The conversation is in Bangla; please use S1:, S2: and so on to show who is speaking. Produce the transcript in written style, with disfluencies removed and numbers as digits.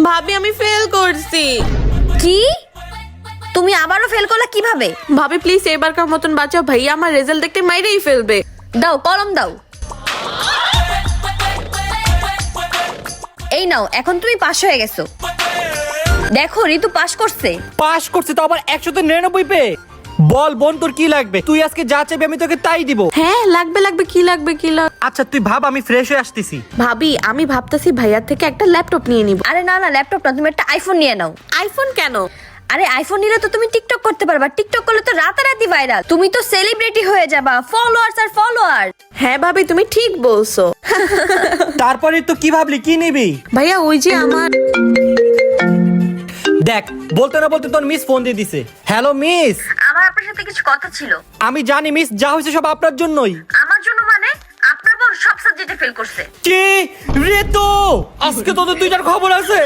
S1: ভাবি আমি ফেল করছি।
S2: কি? তুমি আবারও ফেল করলা কিভাবে?
S1: ভাবি প্লিজ এবারকার মতন বাঁচাও, ভাইয়া আমার রেজাল্ট দেখতে মাইরেই ফেলবে।
S2: দাও কলম দাও। এই নাও, এখন তুমি পাস হয়ে গেছো। দেখো ঋতু পাস করছে।
S3: পাস করছে তো আবার 199 পেয়ে। বল বোন তোর কি লাগবে? তুই আজকে যা চাইবি আমি তোকে তাই দিব।
S1: হ্যাঁ লাগবে লাগবে, কি লাগবে কি লাগবে?
S3: আচ্ছা তুই ভাব, আমি ফ্রেশ হয়ে আসতেছি।
S1: ভাবি আমি ভাবতেছি ভাইয়ার থেকে একটা ল্যাপটপ নিয়ে নিব।
S2: আরে না না, ল্যাপটপ না, তুমি একটা আইফোন নিয়ে নাও।
S1: আইফোন কেন?
S2: আরে আইফোন নিলে তো তুমি টিকটক করতে পারবা। টিকটক করলে তো রাতারাতি ভাইরাল, তুমি তো সেলিব্রিটি হয়ে যাবা। ফলোয়ার্স আর ফলোয়ার।
S1: হ্যাঁ ভাবি তুমি ঠিক বলছো।
S3: তারপরে তো কি ভাবলি, কি নিবি?
S1: ভাইয়া ওই যে আমার
S3: দেখ বলতে না বলতে তোর মিস ফোন দিয়ে দিছে। হ্যালো মিস,
S2: আমার আপনার সাথে কিছু কথা ছিল।
S3: আমি জানি মিস, যা হয়েছে সব আপনার জন্যই।
S2: আমার জন্য মানে? আপনার বোন সব সাবজেক্টে ফেল করছে।
S3: কি রে তো আজকে তোদের দুইটার খবর আছে।